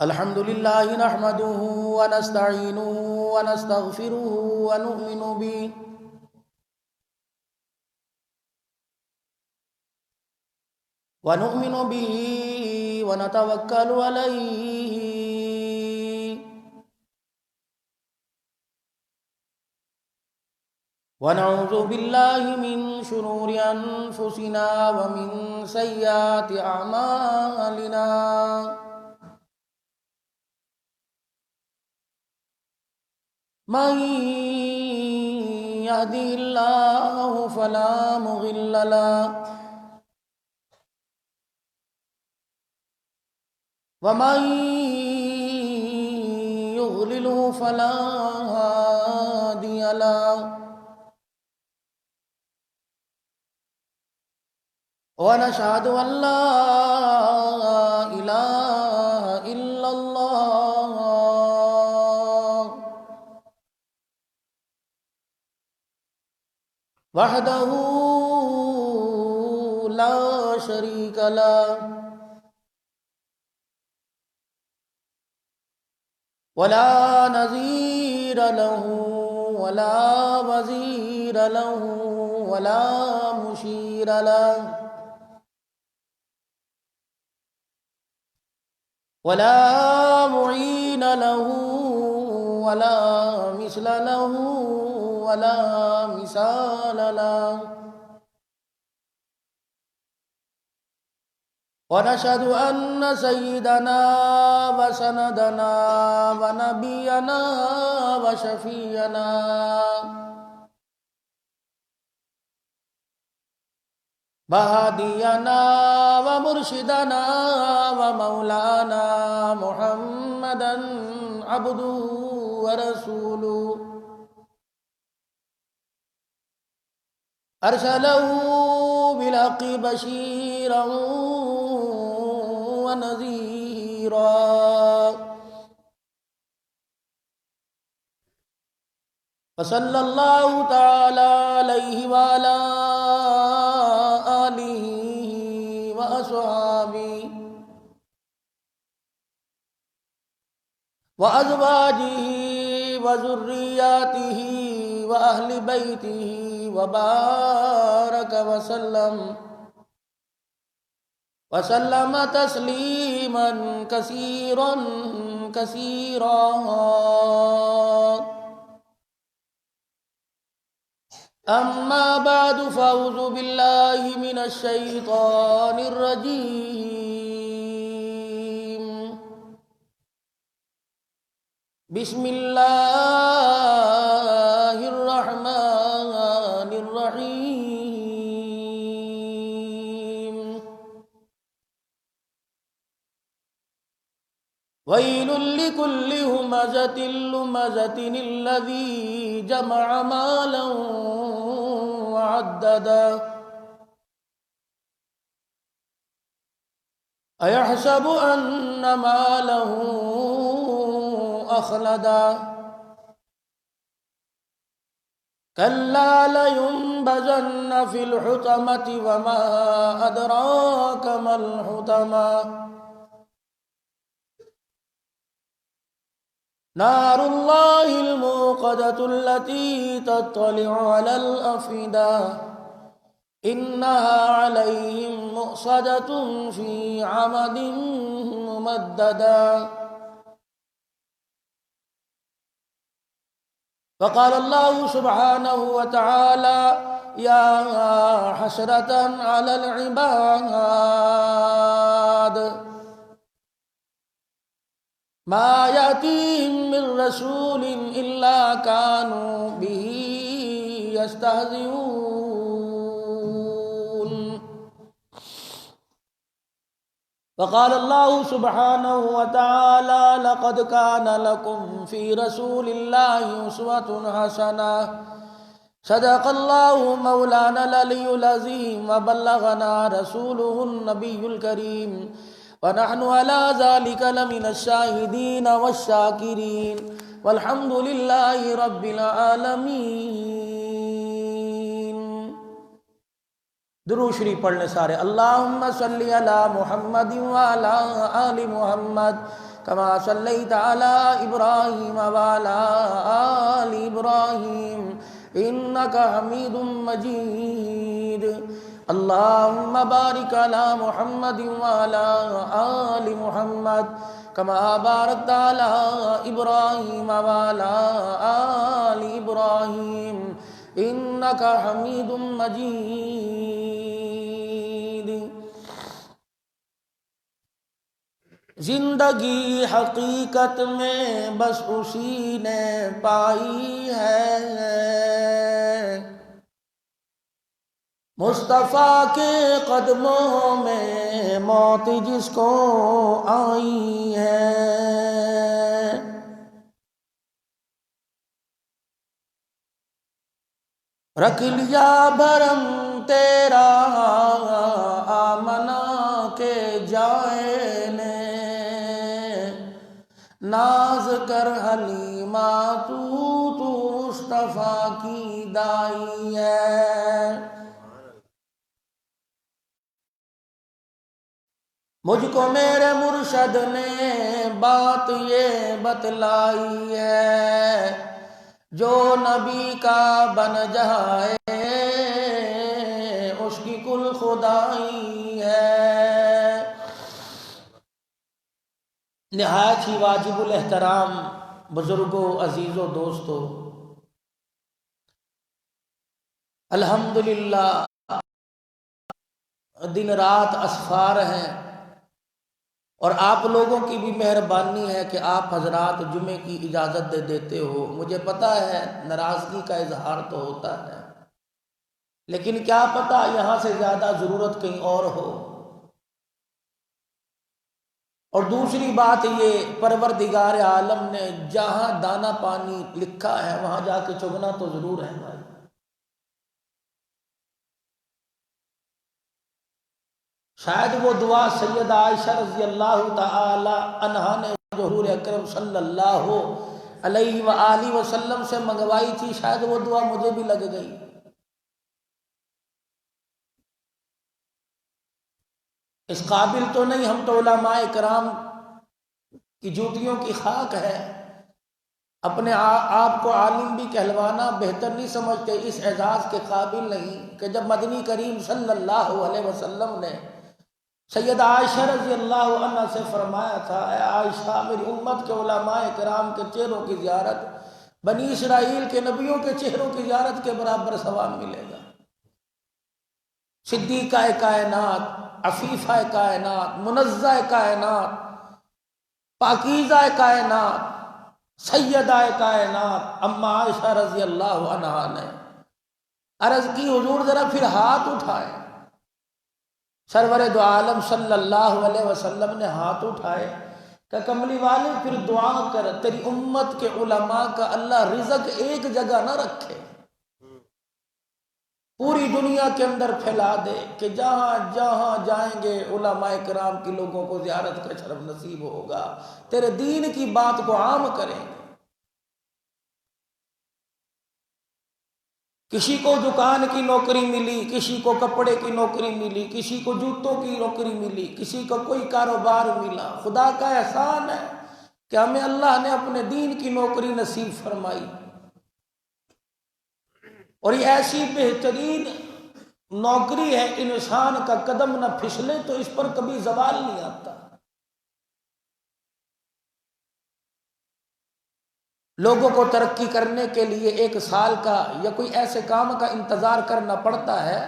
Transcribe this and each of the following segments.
الحمد لله نحمده ونستعينه ونستغفره ونؤمن به ونتوكل عليه ونعوذ بالله من شرور أنفسنا ومن سيئات أعمالنا من يهده الله فلا مضل له ومن يضلله فلا هادي له ونشهد أن لا إله إلا الله وحده لا شريك له ولا نظير له ولا وزير له ولا مشير له ولا معين له ولا مثل له ولا مثال له ونشهد أن سيدنا وسندنا ونبينا وشفينا وهادينا ومرشدنا ومولانا محمدا عبده ورسوله أرسله بالحق بشيرا ونذيرا فصلى الله تعالى عليه وعلى آله وأصحابه وأزواجه وذرياته وأهل بيته وبارك وسلم تسليما كثيرا كثيرا. أما بعد فأعوذ بالله من الشيطان الرجيم. بسم الله الرحمن الرحيم. ويل لكل همزة لمزة الذي جمع مالا وعددا أيحسب أن ماله أخلدا كلا لينبذن في الحطمة وما أدراك ما الحطمة نار الله الموقدة التي تطلع على الأفئدة إنها عليهم مؤصدة في عمد ممددا. وقال الله سبحانه وتعالى يا حسرة على العباد ما يأتيهم من رسول إلا كانوا به يستهزئون. وقال الله سبحانه وتعالى لقد كان لكم في رسول الله أسوة حسنة صدق الله مولانا العلي العظيم وبلغنا رسوله النبي الكريم ونحن على ذلك لمن الشاهدين والشاكرين. والحمد للہ رب العالمین۔ درود شریف پڑھنے سارے۔ اللہم صلی علی محمد وعلی آل محمد کما صلیت علی ابراہیم وعلی آل ابراہیم انک حمید مجید۔ اللہم بارک علی محمد وعلی آل محمد کما بارکت علی ابراہیم وعلی آل ابراہیم انک حمید مجید۔ زندگی حقیقت میں بس اسی نے پائی ہے، مصطفیٰ کے قدموں میں موت جس کو آئی ہے۔ رکھ لیا بھرم تیرا آمنا کے جائے نے، ناز کر حلیمہ تو مصطفیٰ کی دائی ہے۔ مجھ کو میرے مرشد نے بات یہ بتلائی ہے، جو نبی کا بن جائے اس کی کل خدائی ہے۔ نہایت ہی واجب الاحترام بزرگوں، عزیزوں، دوستوں، الحمدللہ دن رات اسفار ہیں، اور آپ لوگوں کی بھی مہربانی ہے کہ آپ حضرات جمعے کی اجازت دے دیتے ہو۔ مجھے پتا ہے ناراضگی کا اظہار تو ہوتا ہے، لیکن کیا پتا یہاں سے زیادہ ضرورت کہیں اور ہو۔ اور دوسری بات یہ، پروردگار عالم نے جہاں دانا پانی لکھا ہے وہاں جا کے چگنا تو ضرور ہے بھائی۔ شاید وہ دعا سیدہ عائشہ رضی اللہ تعالی عنہا نے جو حضور اکرم صلی اللہ علیہ وآلہ وسلم سے منگوائی تھی، شاید وہ دعا مجھے بھی لگ گئی۔ اس قابل تو نہیں، ہم تو علماء کرام کی جوتیوں کی خاک ہے، اپنے آپ کو عالم بھی کہلوانا بہتر نہیں سمجھتے، اس اعزاز کے قابل نہیں کہ جب مدنی کریم صلی اللہ علیہ وسلم نے سیدہ عائشہ رضی اللہ عنہ سے فرمایا تھا، اے عائشہ میری امت کے علماء کرام کے چہروں کی زیارت بنی اسرائیل کے نبیوں کے چہروں کی زیارت کے برابر ثواب ملے گا۔ صدیقہ کائنات، عفیفہ کائنات، منزہ کائنات، پاکیزہ کائنات، سیدہ کائنات اما عائشہ رضی اللہ عنہ نے عرض کی حضور ذرا پھر ہاتھ اٹھائے۔ سرور دو عالم صلی اللہ علیہ وسلم نے ہاتھ اٹھائے کہ کملی والے پھر دعا کر تیری امت کے علماء کا اللہ رزق ایک جگہ نہ رکھے، پوری دنیا کے اندر پھیلا دے کہ جہاں جہاں جائیں گے علماء کرام کی لوگوں کو زیارت کا شرف نصیب ہوگا، تیرے دین کی بات کو عام کریں گے۔ کسی کو دکان کی نوکری ملی، کسی کو کپڑے کی نوکری ملی، کسی کو جوتوں کی نوکری ملی، کسی کو کوئی کاروبار ملا۔ خدا کا احسان ہے کہ ہمیں اللہ نے اپنے دین کی نوکری نصیب فرمائی، اور یہ ایسی بہترین نوکری ہے انسان کا قدم نہ پھسلے تو اس پر کبھی زوال نہیں آتا۔ لوگوں کو ترقی کرنے کے لیے 1 سال کا یا کوئی ایسے کام کا انتظار کرنا پڑتا ہے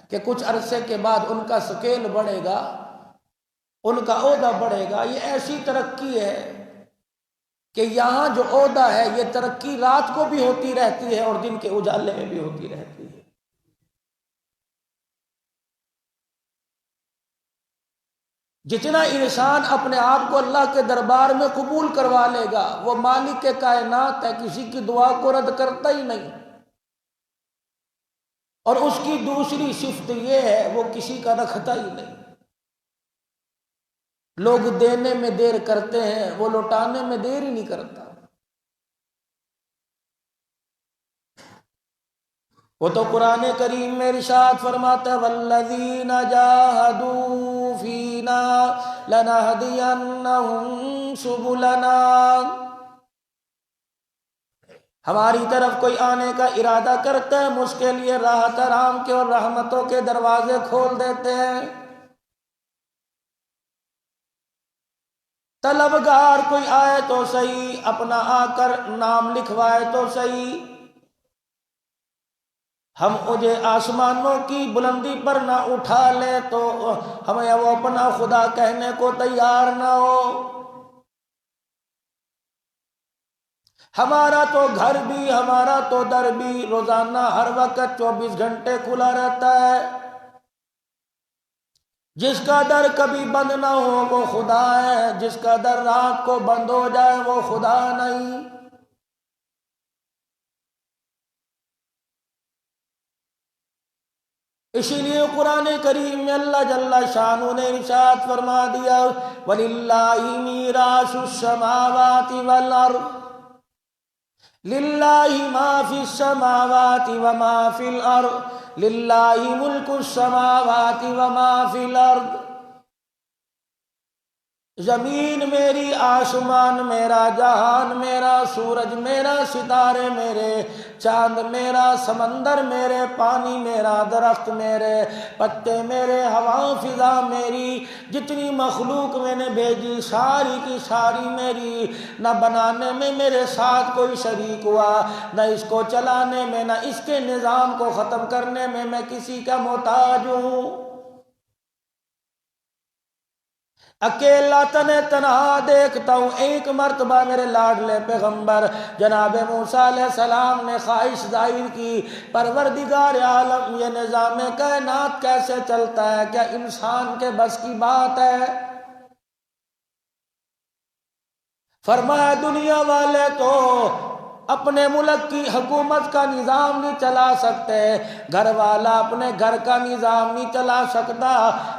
کہ کچھ عرصے کے بعد ان کا سکیل بڑھے گا، ان کا عہدہ بڑھے گا۔ یہ ایسی ترقی ہے کہ یہاں جو عہدہ ہے یہ ترقی رات کو بھی ہوتی رہتی ہے اور دن کے اجالے میں بھی ہوتی رہتی ہے۔ جتنا انسان اپنے آپ کو اللہ کے دربار میں قبول کروا لے گا، وہ مالک کے کائنات ہے، کسی کی دعا کو رد کرتا ہی نہیں۔ اور اس کی دوسری صفت یہ ہے وہ کسی کا رکھتا ہی نہیں۔ لوگ دینے میں دیر کرتے ہیں، وہ لوٹانے میں دیر ہی نہیں کرتا۔ وہ تو قرآن کریم میں ارشاد فرماتا ہے والذین جاہدوا فینا لنہدینہم سبلنا، ہماری طرف کوئی آنے کا ارادہ کرتا ہے ہم اس کے لیے راحت آرام کے اور رحمتوں کے دروازے کھول دیتے ہیں۔ طلبگار کوئی آئے تو صحیح، اپنا آ کر نام لکھوائے تو صحیح، ہم مجھے آسمانوں کی بلندی پر نہ اٹھا لے تو ہمیں وہ اپنا خدا کہنے کو تیار نہ ہو۔ ہمارا تو گھر بھی، ہمارا تو در بھی روزانہ ہر وقت 24 گھنٹے کھلا رہتا ہے، جس کا در کبھی بند نہ ہو وہ خدا ہے، جس کا در رات کو بند ہو جائے وہ خدا نہیں۔ اسی لیے قرآن کریم میں اللہ جل شانہ نے ارشاد فرما دیا وَلِلَّهِ مِيرَاثُ السَّمَاوَاتِ وَالْأَرْضِ، لِلَّهِ مَا فِي السَّمَاوَاتِ وَمَا فِي الْأَرْضِ، لِلَّهِ مُلْكُ السَّمَاوَاتِ وَمَا فِي الْأَرْضِ۔ زمین میری، آسمان میرا، جہان میرا، سورج میرا، ستارے میرے، چاند میرا، سمندر میرے، پانی میرا، درخت میرے، پتے میرے، ہوا فضا میری، جتنی مخلوق میں نے بھیجی ساری کی ساری میری، نہ بنانے میں میرے ساتھ کوئی شریک ہوا، نہ اس کو چلانے میں، نہ اس کے نظام کو ختم کرنے میں کسی کا محتاج ہوں۔ اکیلا تنہا دیکھتا ہوں۔ ایک مرتبہ میرے لاڈلے پیغمبر جناب موسیٰ علیہ السلام نے خواہش ظاہر کی، پروردگار عالم یہ نظام کائنات کیسے چلتا ہے، کیا انسان کے بس کی بات ہے؟ فرمایا دنیا والے تو اپنے ملک کی حکومت کا نظام نہیں چلا سکتے، گھر والا اپنے گھر کا نظام نہیں چلا سکتا،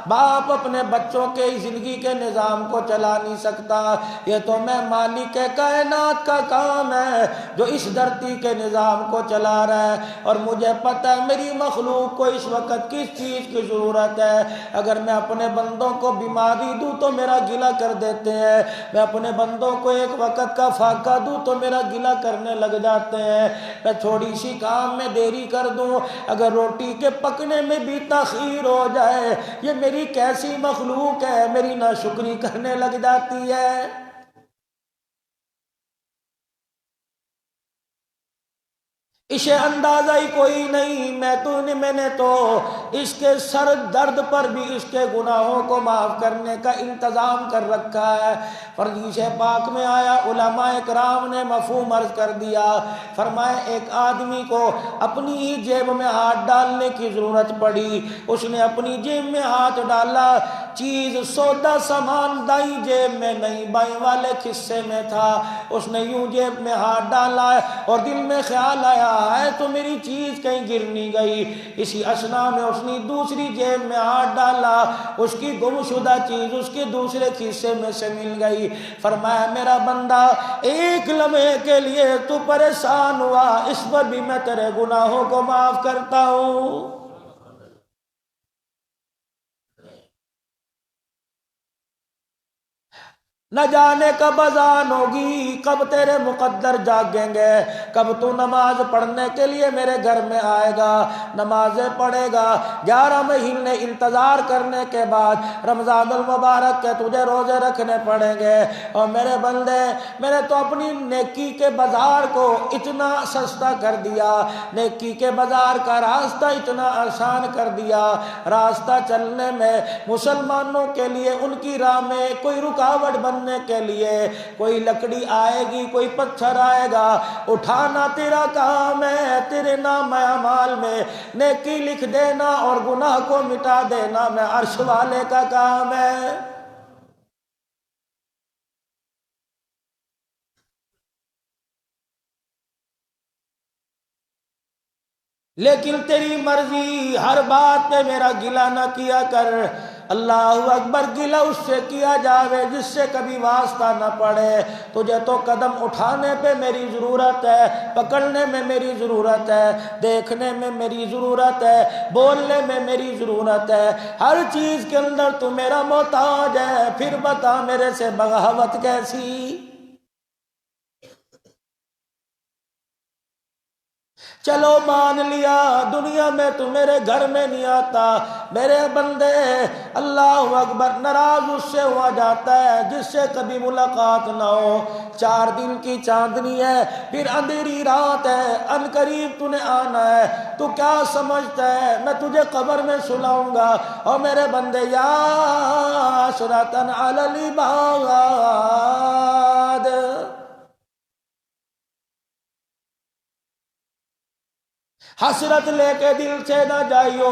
باپ اپنے بچوں کے زندگی کے نظام کو چلا نہیں سکتا، یہ تو میں مالک کائنات کا کام ہے جو اس دھرتی کے نظام کو چلا رہا ہے، اور مجھے پتہ ہے میری مخلوق کو اس وقت کس چیز کی ضرورت ہے۔ اگر میں اپنے بندوں کو بیماری دوں تو میرا گلہ کر دیتے ہیں، میں اپنے بندوں کو ایک وقت کا فاقہ دوں تو میرا گلہ کرنے لگ جاتے ہیں، میں تھوڑی سی کام میں دیری کر دوں، اگر روٹی کے پکنے میں بھی تاخیر ہو جائے، یہ میری کیسی مخلوق ہے، میری ناشکری کرنے لگ جاتی ہے۔ اسے اندازہ ہی کوئی نہیں، میں نے تو اس کے سر درد پر بھی اس کے گناہوں کو معاف کرنے کا انتظام کر رکھا ہے۔ حدیث پاک میں آیا، علماء کرام نے مفہوم عرض کر دیا، فرمایا ایک آدمی کو اپنی ہی جیب میں ہاتھ ڈالنے کی ضرورت پڑی، اس نے اپنی جیب میں ہاتھ ڈالا، چیز سودا سامان دائیں جیب میں نہیں بائیں والے خصے میں تھا، اس نے یوں جیب میں ہاتھ ڈالا اور دل میں خیال آیا ہے تو میری چیز کہیں گر نہیں گئی، اسی اثنا میں اس نے دوسری جیب میں ہاتھ ڈالا، اس کی گم شدہ چیز اس کے دوسرے خصے میں سے مل گئی۔ فرمایا میرا بندہ ایک لمحے کے لیے تو پریشان ہوا، اس پر بھی میں تیرے گناہوں کو معاف کرتا ہوں۔ نہ جانے کب اذان ہوگی، کب تیرے مقدر جاگیں گے، کب تو نماز پڑھنے کے لیے میرے گھر میں آئے گا، نمازیں پڑھے گا۔ 11 مہینے انتظار کرنے کے بعد رمضان المبارک کے تجھے روزے رکھنے پڑیں گے۔ اور میرے بندے، میں نے تو اپنی نیکی کے بازار کو اتنا سستا کر دیا، نیکی کے بازار کا راستہ اتنا آسان کر دیا، راستہ چلنے میں مسلمانوں کے لیے ان کی راہ میں کوئی رکاوٹ بننے کے لیے کوئی لکڑی آئے گی، کوئی پتھر آئے گا، اٹھانا تیرا کام ہے، تیرے نام اعمال میں نیکی لکھ دینا اور گناہ کو مٹا دینا میں عرش والے کا کام ہے۔ لیکن تیری مرضی، ہر بات پہ میرا گلہ نہ کیا کر، اللہ اکبر، گلہ اس سے کیا جاوے جس سے کبھی واسطہ نہ پڑے. تجھے تو قدم اٹھانے پہ میری ضرورت ہے، پکڑنے میں میری ضرورت ہے، دیکھنے میں میری ضرورت ہے، بولنے میں میری ضرورت ہے، ہر چیز کے اندر تو میرا محتاج ہے. پھر بتا میرے سے بغاوت کیسی؟ چلو مان لیا دنیا میں تو میرے گھر میں نہیں آتا میرے بندے. اللہ اکبر، ناراض اس سے ہوا جاتا ہے جس سے کبھی ملاقات نہ ہو. 4 دن کی چاندنی ہے، پھر اندھیری رات ہے، ان قریب تو نے آنا ہے. تو کیا سمجھتا ہے میں تجھے قبر میں سلاؤں گا؟ اور میرے بندے، یا حسرتن علی العباد، حسرت لے کے دل سے نہ جائیو،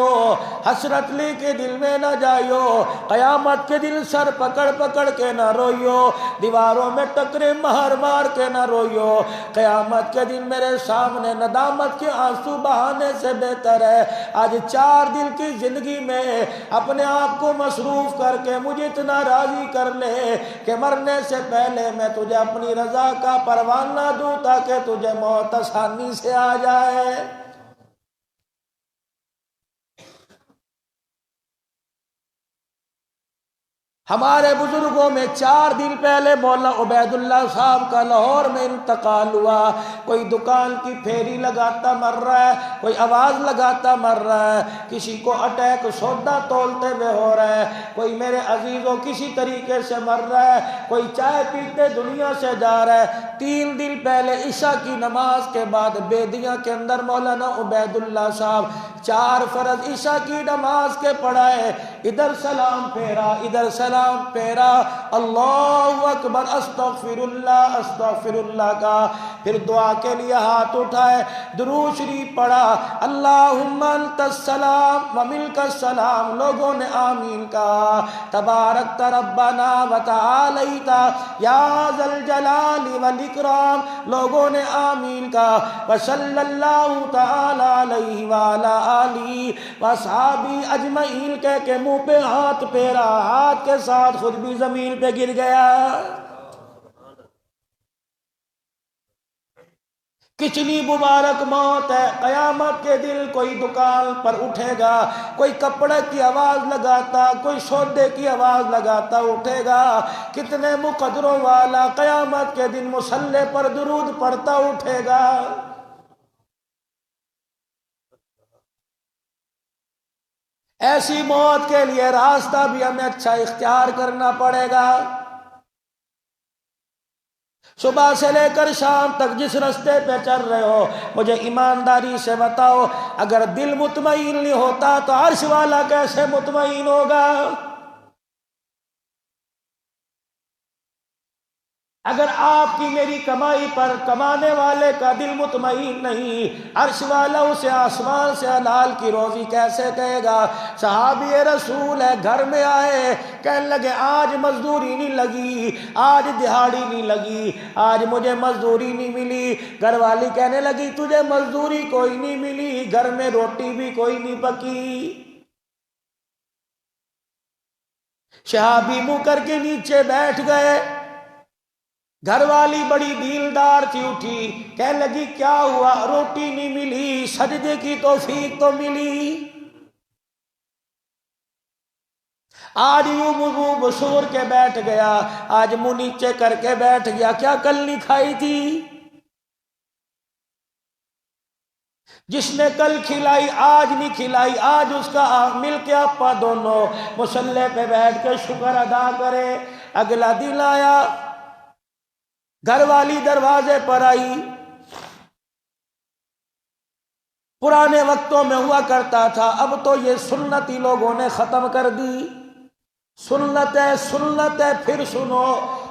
حسرت لے کے دل میں نہ جائیو. قیامت کے دل سر پکڑ پکڑ کے نہ روئیو، دیواروں میں ٹکرے مار مار کے نہ روئیو. قیامت کے دن میرے سامنے ندامت کے آنسو بہانے سے بہتر ہے آج 4 دن کی زندگی میں اپنے آپ کو مصروف کر کے مجھے اتنا راضی کر لے کہ مرنے سے پہلے میں تجھے اپنی رضا کا پروان نہ دوں تاکہ تجھے موت آسانی سے آ جائے. ہمارے بزرگوں میں 4 دن پہلے مولانا عبید اللہ صاحب کا لاہور میں انتقال ہوا. کوئی دکان کی پھیری لگاتا مر رہا ہے، کوئی آواز لگاتا مر رہا ہے، کسی کو اٹیک سودا تولتے ہوئے ہو رہا ہے، کوئی میرے عزیزوں کسی طریقے سے مر رہا ہے، کوئی چائے پیتے دنیا سے جا رہا ہے. 3 دن پہلے عشاء کی نماز کے بعد بیدیاں کے اندر مولانا عبید اللہ صاحب 4 فرض عشاء کی نماز کے پڑھائے. ادھر سلام پھیرا، ادھر سلام پھیرا، اللہ اکبر، استغفر اللہ کا. پھر دعا کے لیے ہاتھ اٹھائے، درود شریف پڑھا، اللہم انت السلام ومنک السلام. لوگوں نے آمین کہا. تبارک ربنا وتعالیت یا ذا الجلال والاکرام. لوگوں نے آمین کہا. وصلی اللہ تعالی علیہ وعلی آلہ وصحابہ اجمعین کہہ کے منہ پہ ہاتھ پھیرا، ہاتھ کے ساتھ خود بھی زمین پہ گر گیا. کتنی مبارک موت ہے. قیامت کے دن کوئی دکان پر اٹھے گا، کوئی کپڑے کی آواز لگاتا، کوئی سودے کی آواز لگاتا اٹھے گا. کتنے مقدروں والا قیامت کے دن مصلی پر درود پڑھتا اٹھے گا. ایسی موت کے لیے راستہ بھی ہمیں اچھا اختیار کرنا پڑے گا. صبح سے لے کر شام تک جس رستے پہ چل رہے ہو مجھے ایمانداری سے بتاؤ، اگر دل مطمئن نہیں ہوتا تو عرش والا کیسے مطمئن ہوگا؟ اگر آپ کی میری کمائی پر کمانے والے کا دل مطمئن نہیں، عرش والا اسے آسمان سے حلال کی روزی کیسے کہے گا؟ صحابی رسول ہے، گھر میں آئے، کہنے لگے آج مزدوری نہیں لگی، آج دہاڑی نہیں لگی، آج مجھے مزدوری نہیں ملی. گھر والی کہنے لگی تجھے مزدوری کوئی نہیں ملی، گھر میں روٹی بھی کوئی نہیں پکی. صحابی منہ کر کے نیچے بیٹھ گئے. گھر والی بڑی دیلدار تھی، اٹھی کہنے لگی کیا ہوا؟ روٹی نہیں ملی، سجدے کی توفیق تو ملی. آج یوں منہ بسور کے بیٹھ گیا، آج منہ نیچے کر کے بیٹھ گیا. کیا کل نہیں کھائی تھی؟ جس نے کل کھلائی آج نہیں کھلائی، آج اس کا مل کے آپا دونوں مصلی پہ بیٹھ کے شکر ادا کرے. اگلا دن آیا، گھر والی دروازے پر آئی. پرانے وقتوں میں ہوا کرتا تھا، اب تو یہ سنت ہی لوگوں نے ختم کر دی. سنت ہے، سنت ہے، پھر سنو،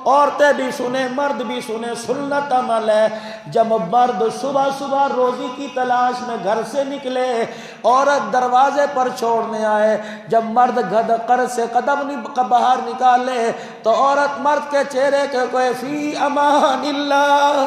عورتیں بھی سنیں، مرد بھی سنیں. سنت عمل ہے. جب مرد صبح صبح روزی کی تلاش میں گھر سے نکلے، عورت دروازے پر چھوڑنے آئے. جب مرد گھر سے قدم باہر نکالے تو عورت مرد کے چہرے کے کوئی فی امان اللہ.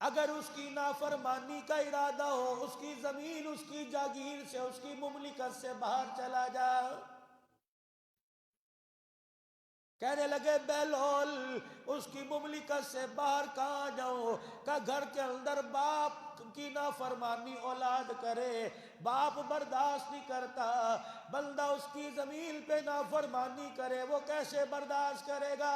اگر اس کی نافرمانی کا ارادہ ہو، اس کی زمین اس کی جاگیر سے، اس کی مملکت سے باہر چلا جا۔ کہنے لگے بہلول اس کی مملکت سے باہر کہاں جاؤں؟ کہ گھر کے اندر باپ کی نافرمانی اولاد کرے، باپ برداشت نہیں کرتا، بندہ اس کی زمین پہ نافرمانی کرے، وہ کیسے برداشت کرے گا؟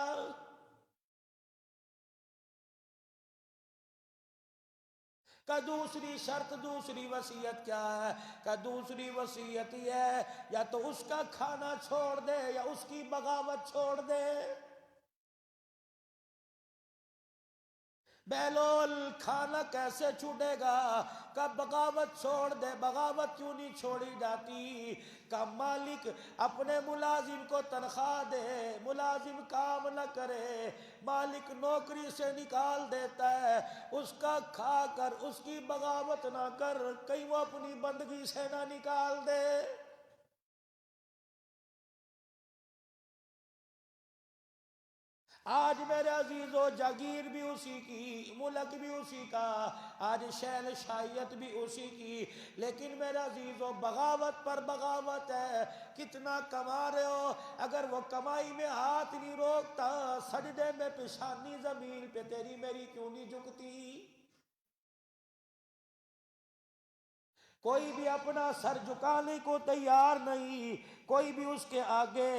کہ دوسری شرط، دوسری وصیت کیا ہے؟ کہ دوسری وصیت یہ ہے یا تو اس کا کھانا چھوڑ دے یا اس کی بغاوت چھوڑ دے۔ بہلول کھانا کیسے چھوڑے گا؟ کہ بغاوت چھوڑ دے۔ بغاوت کیوں نہیں چھوڑی جاتی؟ کہ مالک اپنے ملازم کو تنخواہ دے، ملازم کام نہ کرے، مالک نوکری سے نکال دیتا ہے، اس کا کھا کر اس کی بغاوت نہ کر، کہیں وہ اپنی بندگی سے نہ نکال دے۔ آج میرے عزیزو جاگیر بھی اسی کی، ملک بھی اسی کا، آج شہنشاہیت بھی اسی کی، لیکن میرے عزیزو بغاوت پر بغاوت ہے۔ کتنا کما رہے ہو، اگر وہ کمائی میں ہاتھ نہیں روکتا، سجدے میں پیشانی زمین پہ تیری میری کیوں نہیں جھکتی؟ کوئی بھی اپنا سر جھکانے کو تیار نہیں، کوئی بھی اس کے آگے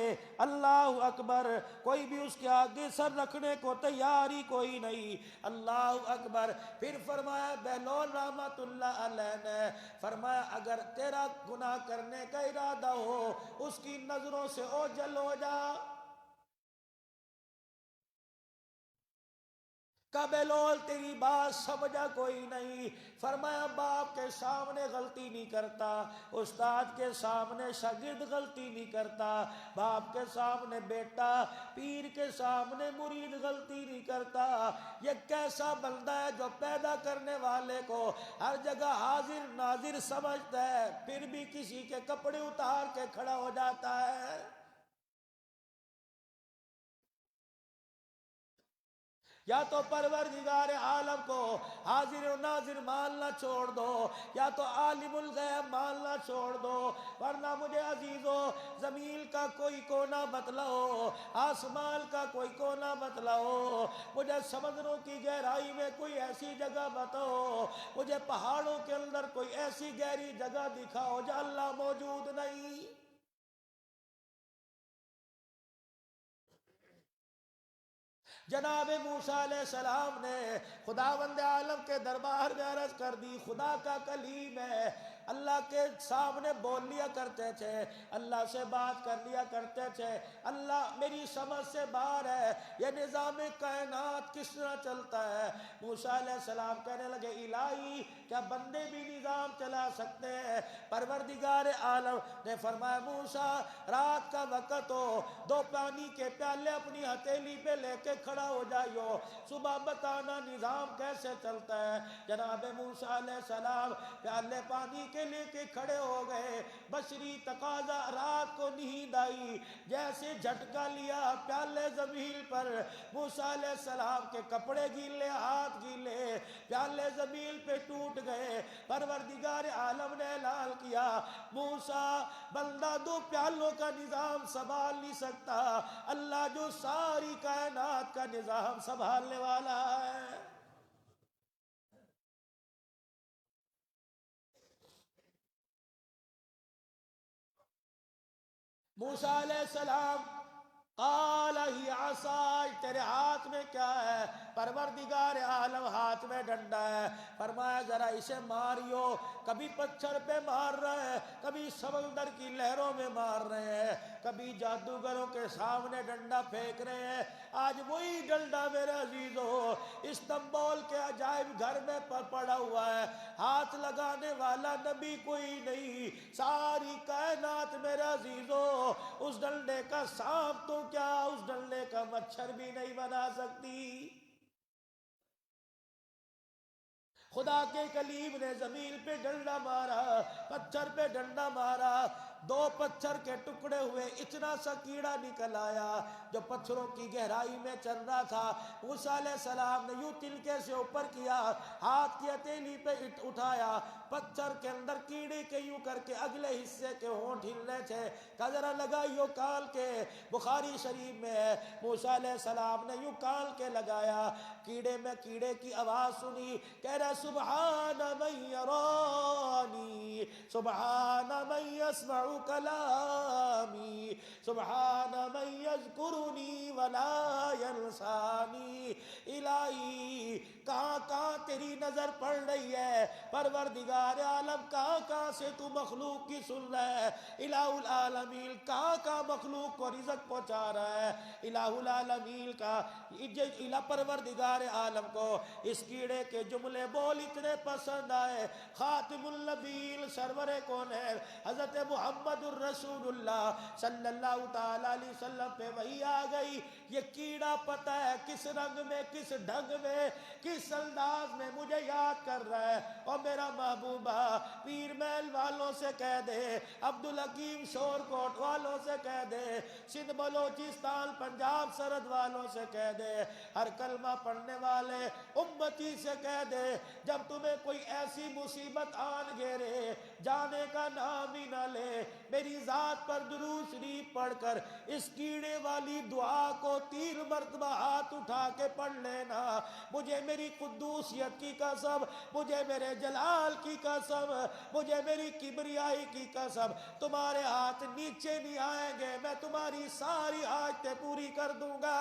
اللہ اکبر، کوئی بھی اس کے آگے سر رکھنے کو تیار ہی کوئی نہیں۔ اللہ اکبر۔ پھر فرمایا بہلول رحمت اللہ علیہ نے فرمایا اگر تیرا گناہ کرنے کا ارادہ ہو، اس کی نظروں سے اوجھل ہو جا۔ کہ بہلول تیری بات سمجھا کوئی نہیں۔ فرمایا باپ کے سامنے غلطی نہیں کرتا، استاد کے سامنے شاگرد غلطی نہیں کرتا، باپ کے سامنے بیٹا، پیر کے سامنے مرید غلطی نہیں کرتا۔ یہ کیسا بندہ ہے جو پیدا کرنے والے کو ہر جگہ حاضر ناظر سمجھتا ہے، پھر بھی کسی کے کپڑے اتار کے کھڑا ہو جاتا ہے۔ یا تو پروردگار عالم کو حاضر و ناظر ماننا چھوڑ دو، یا تو عالم الغیب ماننا چھوڑ دو، ورنہ مجھے عزیزو زمین کا کوئی کونا بتلاؤ، آسمان کا کوئی کونا بتلاؤ، مجھے سمندروں کی گہرائی میں کوئی ایسی جگہ بتاؤ، مجھے پہاڑوں کے اندر کوئی ایسی گہری جگہ دکھاؤ جہاں اللہ موجود نہیں۔ جناب موسیٰ علیہ السلام نے خداوند عالم کے دربار میں عرض کر دی، خدا کا کلیم ہے، اللہ کے سامنے بول لیا کرتے تھے، اللہ سے بات کر لیا کرتے تھے، اللہ میری سمجھ سے باہر ہے، یہ نظام کائنات کس طرح چلتا ہے؟ موسیٰ علیہ السلام کہنے لگے الہی کیا بندے بھی نظام چلا سکتے ہیں؟ پروردگار عالم نے فرمایا موسیٰ رات کا وقت ہو، 2 پانی کے پیالے اپنی ہتھیلی پہ لے کے کھڑا ہو جائیو، صبح بتانا نظام کیسے چلتا ہے۔ جناب موسیٰ علیہ السلام پیالے پانی کے لے کے کھڑے ہو گئے، بشری تقاضا، رات کو نیند آئی، جیسے جھٹکا لیا پیالے زمین پر، موسیٰ علیہ السلام کے کپڑے گیلے، ہاتھ گیلے، پیالے زمین پہ ٹوٹ گئے۔ پروردگار عالم نے اعلان کیا موسیٰ بندہ 2 پیالوں کا نظام سنبھال نہیں سکتا، اللہ جو ساری کائنات کا نظام سنبھالنے والا ہے۔ موسیٰ علیہ السلام قال ہی عصای، تیرے ہاتھ میں کیا ہے؟ پروردگار عالم ہاتھ میں ڈنڈا ہے، فرمایا ذرا اسے ماریو، کبھی پتھر پہ مار رہے ہیں، کبھی سمندر کی لہروں میں مار رہے ہیں، کبھی جادوگروں کے سامنے ڈنڈا پھینک رہے ہیں۔ آج وہی ڈنڈا میرے عزیزو استنبول کے عجائب گھر میں پڑا ہوا ہے، ہاتھ لگانے والا نبی کوئی نہیں، ساری کائنات میرے عزیزو اس ڈنڈے کا سانپ تو کیا اس ڈنڈے کا مچھر بھی نہیں بنا سکتی۔ خدا کے کلیم نے زمین پہ ڈنڈا مارا، پتھر پہ ڈنڈا مارا، 2 پتھر کے ٹکڑے ہوئے، اتنا سا کیڑا نکل آیا، جو پتھروں کی گہرائی میں چل رہا تھا، موسیٰ علیہ السلام نے یوں تلکے سے اوپر کیا، ہاتھ کی ہتھیلی پہ اٹھایا، پتھر کے اندر کیڑے کے یوں کر کے اگلے حصے کے ہونٹ ہلنے تھے، کہ ذرا لگائیو کال کے۔ بخاری شریف میں ہے موسیٰ علیہ السلام نے یوں کال کے لگایا، کیڑے میں کیڑے کی آواز سنی، کہہ رہا سبحان من یرانی، سبحان من یسمع کلامی، سبحان من یذکرنی ولا ینسانی۔ الہی کہاں کہاں تیری نظر پڑ رہی ہے، پروردگار عالم کہاں کہاں سے تو مخلوق کی سن رہا ہے، الہ العالمین کہاں کہاں مخلوق کو رزق پہنچا رہا ہے، الہ العالمین کا الہ پروردگار عالم کو اس کیڑے کے جملے بول اتنے پسند آئے، خاتم النبیین سرور کونین حضرت محمد الرسول اللہ صلی اللہ تعالی علیہ وسلم پہ وحی آ گئی، یہ کیڑا پتہ ہے کس رنگ میں، کس ڈھنگ میں، کس انداز میں مجھے یاد کر رہا ہے۔ اور میرا محبوبہ پیر محل والوں سے کہہ دے، عبدالحکیم شور کوٹ والوں سے کہہ دے، سندھ بلوچستان پنجاب سرحد والوں سے کہہ دے، ہر کلمہ پڑھنے والے امتی سے کہہ دے، جب تمہیں کوئی ایسی مصیبت آن گھیرے جانے کا نام ہی نہ لے، میری ذات پر درود شریف پڑھ کر اس کیڑے والی دعا کو 3 مرتبہ ہاتھ اٹھا کے پڑھ لینا۔ مجھے میری قدوسیت کی قسم، مجھے میرے جلال کی قسم، مجھے میری کبریائی کی قسم، تمہارے ہاتھ نیچے نہیں آئیں گے، میں تمہاری ساری حاجتیں پوری کر دوں گا۔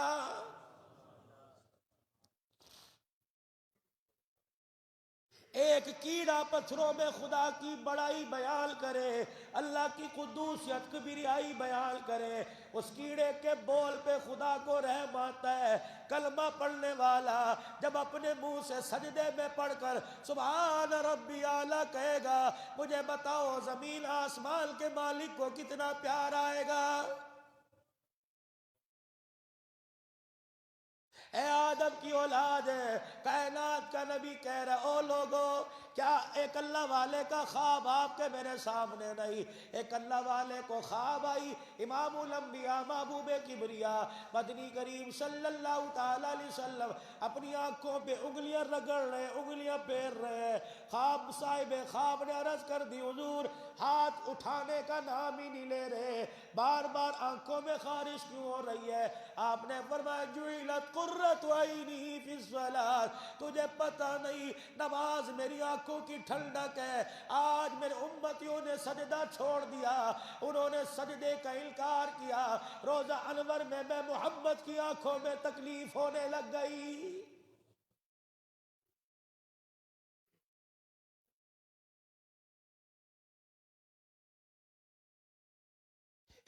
ایک کیڑا پتھروں میں خدا کی بڑائی بیان کرے، اللہ کی قدوسیت کبریائی بیان کرے، اس کیڑے کے بول پہ خدا کو رحم آتا ہے۔ کلمہ پڑھنے والا جب اپنے منہ سے سجدے میں پڑھ کر سبحان ربی اعلیٰ کہے گا، مجھے بتاؤ زمین آسمان کے مالک کو کتنا پیار آئے گا۔ اے آدم کی اولاد ہے، کائنات کا نبی کہہ رہا او لوگو، کیا ایک اللہ والے کا خواب آپ کے میرے سامنے نہیں؟ ایک اللہ والے کو خواب آئی، امام الانبیاء محبوب کبریا مدنی کریم صلی اللہ تعالی علیہ وسلم اپنی آنکھوں پہ انگلیاں رگڑ رہے، انگلیاں پھیر رہے، خواب صاحب خواب نے عرض کر دی حضور ہاتھ اٹھانے کا نام ہی نہیں لے رہے، بار بار آنکھوں میں خارش کیوں ہو رہی ہے؟ آپ نے فرمایا جعلت قرۃ عینی فی الصلاۃ، تجھے پتہ نہیں نماز میری آنکھوں کی ٹھنڈک ہے۔ آج میرے امتیوں نے سجدہ چھوڑ دیا، انہوں نے سجدے کا انکار کیا، روزہ انور میں میں محمد کی آنکھوں میں تکلیف ہونے لگ گئی۔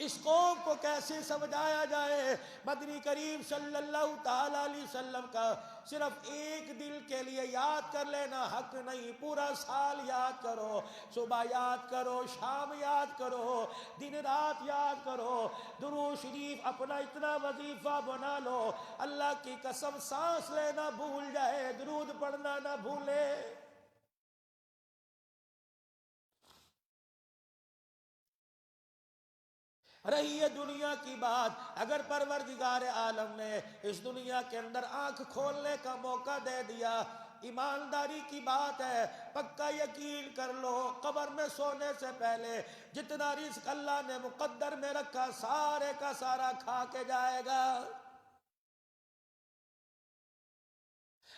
اس قوم کو کیسے سمجھایا جائے؟ مدنی کریم صلی اللہ تعالی علیہ وسلم کا صرف ایک دل کے لیے یاد کر لینا حق نہیں، پورا سال یاد کرو، صبح یاد کرو، شام یاد کرو، دن رات یاد کرو، درود شریف اپنا اتنا وظیفہ بنا لو، اللہ کی قسم سانس لینا بھول جائے درود پڑھنا نہ بھولے۔ رہی ہے دنیا کی بات، اگر پروردگار عالم نے اس دنیا کے اندر آنکھ کھولنے کا موقع دے دیا، ایمانداری کی بات ہے، پکا یقین کر لو قبر میں سونے سے پہلے جتنا رزق اللہ نے مقدر میں رکھا سارے کا سارا کھا کے جائے گا،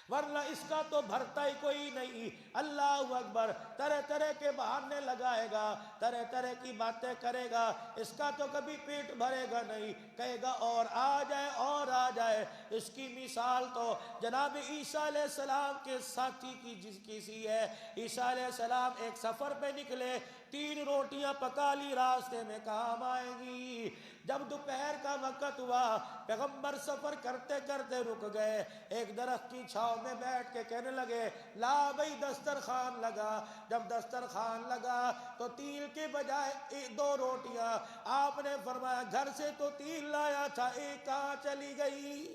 ورنہ اس کا تو بھرتا ہی کوئی نہیں۔ اللہ اکبر، طرح طرح کے بہانے لگائے گا، طرح طرح کی باتیں کرے گا، اس کا تو کبھی پیٹ بھرے گا نہیں، کہے گا اور آ جائے اور آ جائے۔ اس کی مثال تو جناب عیسیٰ علیہ السلام کے ساتھی کی جس کی سی ہے۔ عیسیٰ علیہ السلام ایک سفر پہ نکلے، 3 روٹیاں پکا لی، راستے میں کام آئے گی۔ جب دوپہر کا وقت ہوا، پیغمبر سفر کرتے کرتے رک گئے، ایک درخت کی چھاؤں میں بیٹھ کے کہنے لگے لا بھئی دسترخوان لگا۔ جب دسترخوان لگا تو 3 کے بجائے 2 روٹیاں، آپ نے فرمایا گھر سے تو 3 لایا تھا، ایک کہاں چلی گئی؟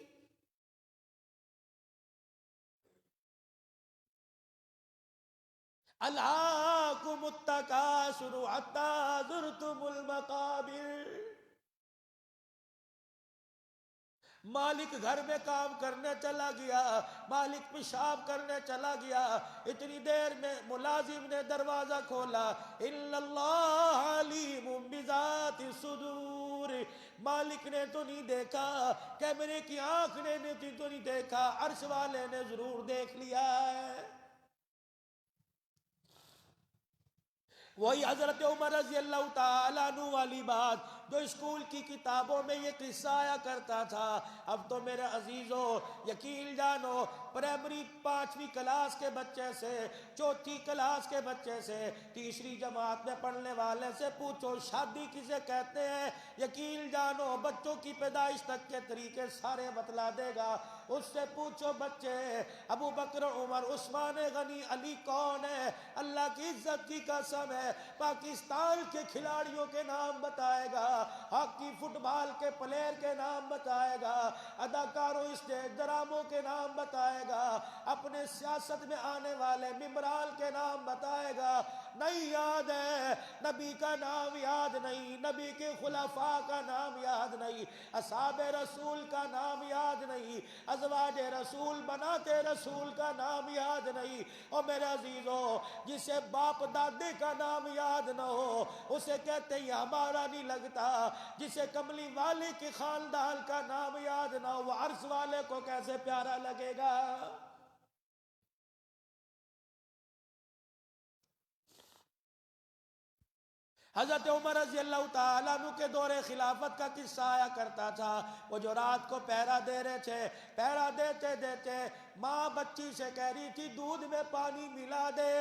الہاکم التکاثر حتی زرتم المقابر۔ مالک گھر میں کام کرنے چلا گیا، مالک پیشاب کرنے چلا گیا، اتنی دیر میں ملازم نے دروازہ کھولا، اِنَّ اللَّهَ عَلِيمٌ بِذَاتِ الصُّدُورِ، مالک نے تو نہیں دیکھا، کیمرے کی آنکھ نے تو نہیں دیکھا، عرش والے نے ضرور دیکھ لیا ہے۔ وہی حضرت عمر رضی اللہ تعالیٰ عنہ والی بات جو اسکول کی کتابوں میں یہ قصہ آیا کرتا تھا، اب تو میرے عزیزو یقین جانو، پرائمری 5ویں کلاس کے بچے سے، 4تھی کلاس کے بچے سے، 3ری جماعت میں پڑھنے والے سے پوچھو شادی کسے کہتے ہیں، یقین جانو بچوں کی پیدائش تک کے طریقے سارے بتلا دے گا۔ اس سے پوچھو بچے ابو بکر، عمر، عثمان غنی، علی کون ہے، اللہ کی عزت کی قسم ہے پاکستان کے کھلاڑیوں کے نام بتائے گا، ہاکی فٹ بال کے پلیئر کے نام بتائے گا، اداکاروں اسٹیج ڈراموں کے نام بتائے گا، اپنے سیاست میں آنے والے ممبران کے نام بتائے گا۔ نہیں یاد ہے، نبی کا نام یاد نہیں، نبی کے خلفاء کا نام یاد نہیں، اصحاب رسول کا نام یاد نہیں، ازواج رسول بناتے رسول کا نام یاد نہیں۔ اور میرے عزیزو جسے باپ دادے کا نام یاد نہ ہو اسے کہتے ہیں ہمارا نہیں لگتا، جسے کملی والے کے خاندان کا نام یاد نہ ہو وہ عرش والے کو کیسے پیارا لگے گا۔ حضرت عمر رضی اللہ تعالیٰ عنہ کے دور خلافت کا قصہ آیا کرتا تھا، وہ جو رات کو پہرا دے رہے تھے، پہرا دیتے دیتے ماں بچی سے کہہ رہی تھی دودھ میں پانی ملا دے،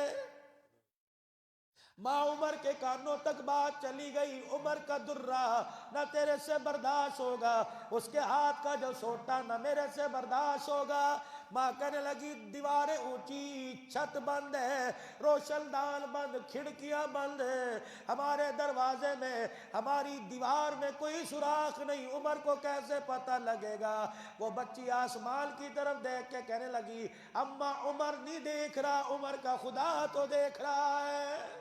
ماں عمر کے کانوں تک بات چلی گئی، عمر کا درہ نہ تیرے سے برداشت ہوگا، اس کے ہاتھ کا جو سوٹا نہ میرے سے برداشت ہوگا۔ ماں کہنے لگی دیواریں اونچی، چھت بند ہے، روشن دان بند، کھڑکیاں بند ہے، ہمارے دروازے میں ہماری دیوار میں کوئی سوراخ نہیں، عمر کو کیسے پتہ لگے گا۔ وہ بچی آسمان کی طرف دیکھ کے کہنے لگی اماں عمر نہیں دیکھ رہا، عمر کا خدا تو دیکھ رہا ہے۔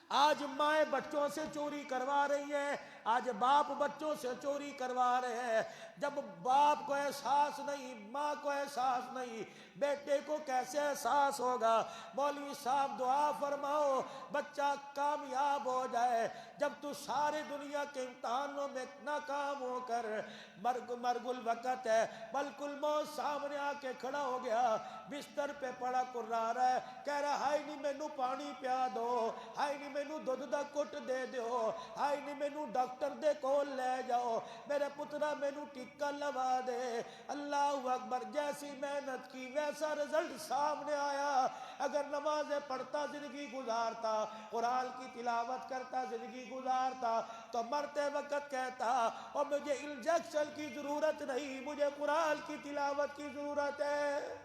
آج مائیں بچوں سے چوری کروا رہی ہیں، آج باپ بچوں سے چوری کروا رہے ہیں۔ جب باپ کو احساس نہیں، ماں کو احساس نہیں، بیٹے کو کیسے احساس ہوگا؟ مولوی صاحب دعا فرماؤ بچہ کامیاب ہو جائے، جب تو سارے دنیا کے امتحانوں میں ناکام ہو کر مرگ الوقت ہے، ملک الموت سامنے آ کے کھڑا ہو گیا، بستر پہ پڑا کرا رہا ہے، کہہ رہا ہائی نہیں مینوں پانی پیا دو، ہائی نہیں مینوں دودھ دا کٹ دے دیو، ہائی نہیں مینوں ڈاکٹر دے کول لے جاؤ، میرے پترا مینوں ٹکا لوا دے۔ اللہ اکبر، جیسی محنت کی ویسا رزلٹ سامنے آیا۔ اگر نمازیں پڑھتا زندگی گزارتا، قرآن کی تلاوت کرتا زندگی گزارتا، تو مرتے وقت کہتا اور مجھے انجیکشن کی ضرورت نہیں، مجھے قرآن کی تلاوت کی ضرورت ہے۔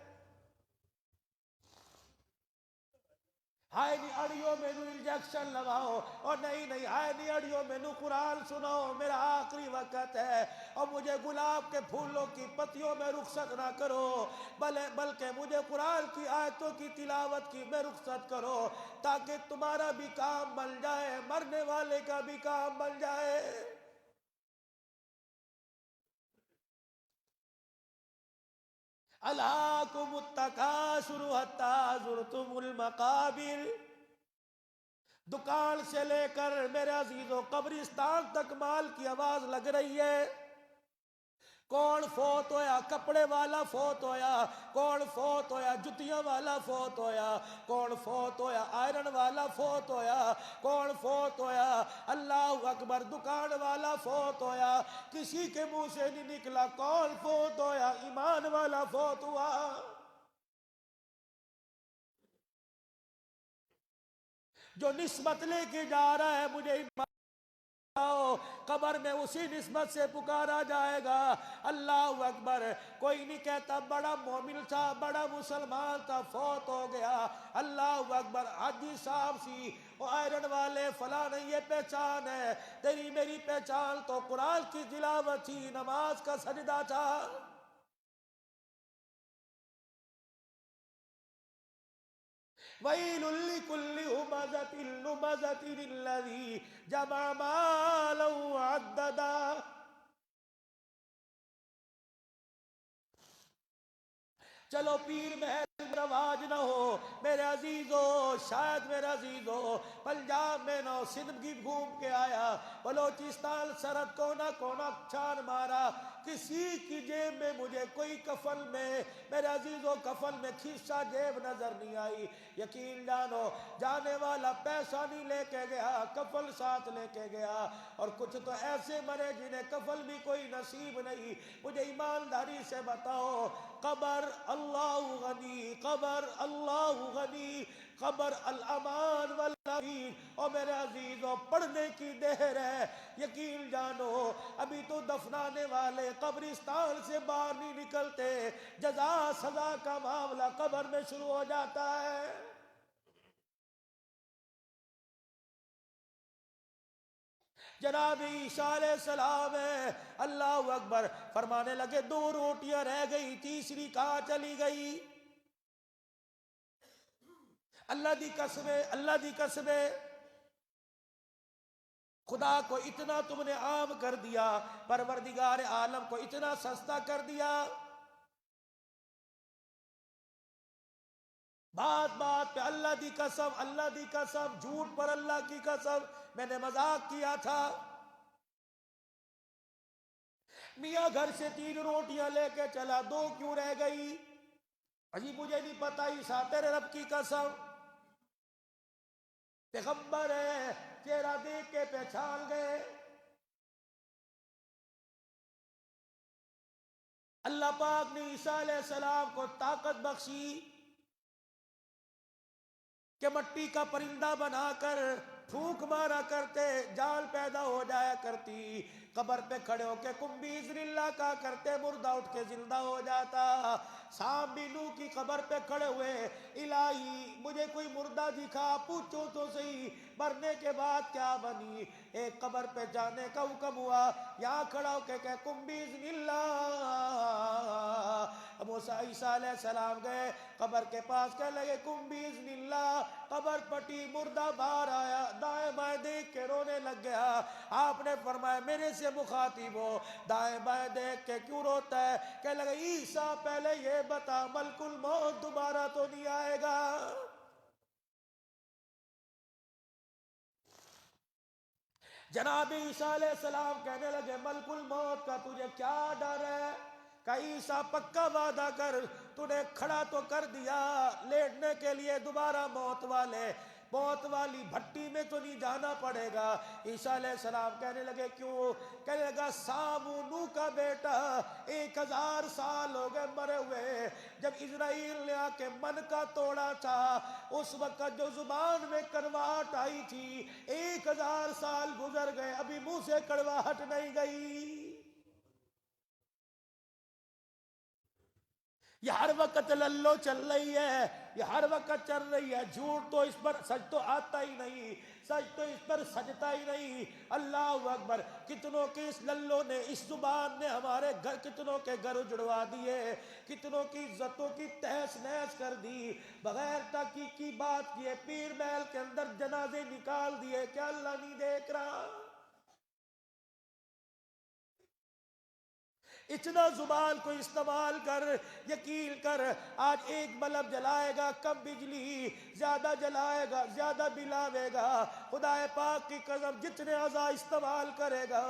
ہائے نی اڑیو مینو انجیکشن لگاؤ، اور نہیں ہائے نی اڑیو مینو قرآن سناؤ، میرا آخری وقت ہے، اور مجھے گلاب کے پھولوں کی پتیوں میں رخصت نہ کرو، بلکہ مجھے قرآن کی آیتوں کی تلاوت کی میں رخصت کرو، تاکہ تمہارا بھی کام بن جائے، مرنے والے کا بھی کام بن جائے۔ الہاکم التکاثر حتی زرتم المقابر، دکان سے لے کر میرے عزیزو قبرستان تک مال کی آواز لگ رہی ہے۔ کون فوت ہویا؟ کپڑے والا فوت ہویا، کون فوت ہویا؟ جتیاں والا فوت ہویا، کون فوت ہویا؟ آئرن والا فوت ہویا، کون فوت ہویا؟ اللہ اکبر، دکان والا فوت ہویا، کسی کے منہ سے نہیں نکلا کون فوت ہویا؟ ایمان والا فوت ہوا۔ جو نسبت لے کے جا رہا ہے مجھے قبر میں اسی نسبت سے پکارا جائے گا۔ اللہ اکبر، کوئی نہیں کہتا بڑا مومن تھا، بڑا مسلمان تھا، فوت ہو گیا۔ اللہ اکبر، حاجی صاحب سی، وہ آئرن والے فلاں، نہیں یہ پہچان ہے تیری میری پہچان تو قرآن کی تلاوت تھی، نماز کا سجدہ تھا۔ وَيْلٌ لِكُلِّ هُمَزَةٍ لُمَزَةٍ الَّذِي جَمَعَ مَالًا وَعَدَّدَهُ۔ چلو پیر محل رواج نہ ہو میرے عزیزو، شاید میرے عزیزو پنجاب میں نو سندھ کی گھوم کے آیا، بلوچستان سرحد کونا کونا چھان مارا، کسی کی جیب میں مجھے کوئی کفن میں میرے عزیزو کفن میں کھیسا جیب نظر نہیں آئی۔ یقین جانو جانے والا پیسہ نہیں لے کے گیا، کفن ساتھ لے کے گیا، اور کچھ تو ایسے مرے جنہیں کفن بھی کوئی نصیب نہیں۔ مجھے ایمانداری سے بتاؤ، قبر اللہ غنی، قبر اللہ غنی، قبر الامان والامین۔ اور میرے عزیزوں پڑھنے کی دیر ہے، یقین جانو ابھی تو دفنانے والے قبرستان سے باہر نہیں نکلتے، جزا سزا کا معاملہ قبر میں شروع ہو جاتا ہے۔ جناب عیسیٰ علیہ السلام ہے، اللہ اکبر، فرمانے لگے 2 روٹیاں رہ گئی، تیسری کہاں چلی گئی؟ اللہ دی قسم ہے، اللہ دی قسم ہے، خدا کو اتنا تم نے عام کر دیا، پروردگار عالم کو اتنا سستا کر دیا۔ بات بات پہ اللہ دی قسم، اللہ دی قسم، جھوٹ پر اللہ کی قسم، میں نے مذاق کیا تھا۔ میاں گھر سے 3 روٹیاں لے کے چلا، 2 کیوں رہ گئی؟ اجی مجھے نہیں پتا، عیسیٰ تیرے رب کی قسم، پیغمبر ہے، چہرہ دیکھ کے پہچان گئے۔ اللہ پاک نے عیسیٰ علیہ السلام کو طاقت بخشی کہ مٹی کا پرندہ بنا کر پھونک مارا کرتے، جان پیدا ہو جایا کرتی، قبر پہ کھڑے ہو کے کم بِإِذْنِ اللہ کہا کرتے، مردہ اٹھ کے زندہ ہو جاتا۔ سام بھی نوح کی قبر پہ کھڑے ہوئے، الہی مجھے کوئی مردہ دکھا، پوچھو تو صحیح مرنے کے بعد کیا بنی۔ ایک قبر پہ جانے کا حکم ہوا، یہاں کھڑا ہو کے کہے کم بِإِذْنِ اللہ۔ موسیٰ عیسیٰ علیہ السلام گئے قبر کے پاس، کہنے لگے کم بِإِذْنِ اللہ، قبر پٹی، مردہ باہر آیا، دائیں بائیں دیکھ کے رونے لگ گیا۔ آپ نے فرمایا میرے سے مخاطب ہو، دائیں بائیں دیکھ کے کیوں روتا ہے؟ کہنے لگا عیسیٰ پہلے یہ بتا ملک الموت دوبارہ تو نہیں آئے گا؟ جناب عیسیٰ علیہ السلام کہنے لگے ملک الموت کا تجھے کیا ڈر ہے؟ کہ عیسیٰ پکا وعدہ کر، تو نے کھڑا تو کر دیا لیٹنے کے لیے، دوبارہ موت والی بھٹی میں تو نہیں جانا پڑے گا۔ عیسیٰ علیہ السلام کہنے لگے کیوں؟ کہنے لگا سام نوح کا بیٹا 1000 سال ہو گئے مرے ہوئے، جب اسرائیل نے آ کے من کا توڑا تھا اس وقت جو زبان میں کڑواہٹ آئی تھی، 1000 سال گزر گئے ابھی منہ سے کڑواہٹ نہیں گئی۔ یہ ہر وقت للو چل رہی ہے، یہ ہر وقت چل رہی ہے، جھوٹ تو اس پر سچ تو آتا ہی نہیں، سچ تو اس پر سجتا ہی نہیں۔ اللہ اکبر، کتنوں کے اس للو نے، اس زبان نے ہمارے گھر، کتنوں کے گھر اجڑوا دیے، کتنوں کی عزتوں کی تہس نہس کر دی، بغیر تحقیق کی بات کیے پیر محل کے اندر جنازے نکال دیے۔ کیا اللہ نہیں دیکھ رہا؟ اتنا زبان کو استعمال کر، یقین کر، آج ایک بلب جلائے گا کم بجلی، زیادہ جلائے گا زیادہ بل آئے گا۔ خدا پاک کی قسم جتنے اعضاء استعمال کرے گا،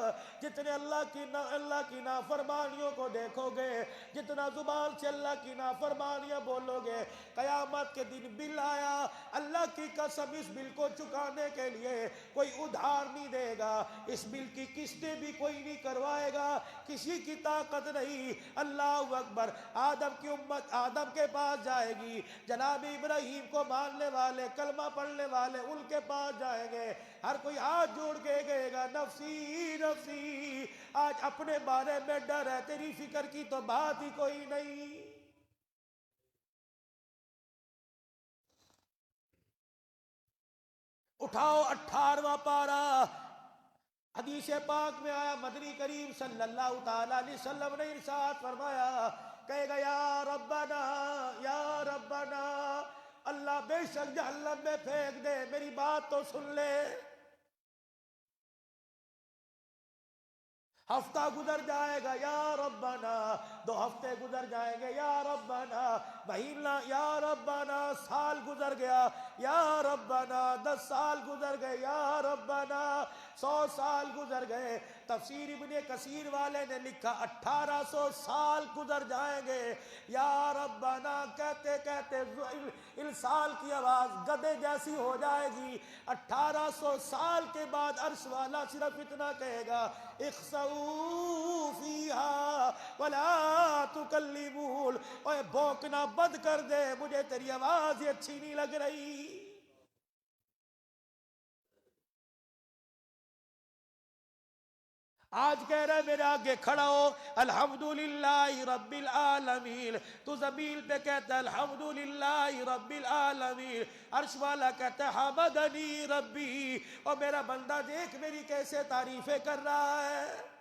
جتنے اللہ کی نافرمانیوں کو دیکھو گے، جتنا زبان سے اللہ کی نافرمانیاں بولو گے، قیامت کے دن بل آیا، اللہ کی قسم اس بل کو چکانے کے لیے کوئی ادھار نہیں دے گا، اس بل کی قسطیں بھی کوئی نہیں کروائے گا، کسی کی طاقت نہیں۔ اللہ اکبر، آدم کی امت آدم کے پاس جائے گی، جناب ابراہیم کو ماننے والے کلمہ پڑھنے والے ان کے پاس جائیں گے، ہر کوئی ہاتھ جوڑ کے کہے گا نفسی نفسی۔ آج اپنے بارے میں ڈر ہے، تیری فکر کی تو بات ہی کوئی نہیں۔ اٹھاؤ 18واں پارہ، حدیث پاک میں آیا، مدنی کریم صلی اللہ تعالیٰ علیہ وسلم نے ارشاد فرمایا، کہے گا یا ربنا یا ربنا اللہ بے شک جہنم میں پھینک دے، میری بات تو سن لے۔ ہفتہ گزر جائے گا یا ربنا، 2 ہفتے گزر جائیں گے یا ربنا، مہینہ یا ربنا، سال گزر گیا یا ربنا، 10 سال گزر گئے یا ربنا، 100 سال گزر گئے۔ تفسیر ابن کثیر والے نے لکھا 1800 سال گزر جائیں گے یا ربنا کہتے کہتے السال کی آواز گدے جیسی ہو جائے گی۔ 1800 سال کے بعد عرش والا صرف اتنا کہے گا اخسؤوا فیہا ولا تکلمون، اوے بھونکنا بند کر دے، مجھے تیری آواز ہی اچھی نہیں لگ رہی۔ آج کہہ رہے میرے آگے کھڑا ہو الحمدللہ رب العالمین، تو زمین پہ کہتا ہے الحمدللہ رب العالمین، عرش والا کہتا ہے حمدنی ربی، اور میرا بندہ دیکھ میری کیسے تعریفیں کر رہا ہے۔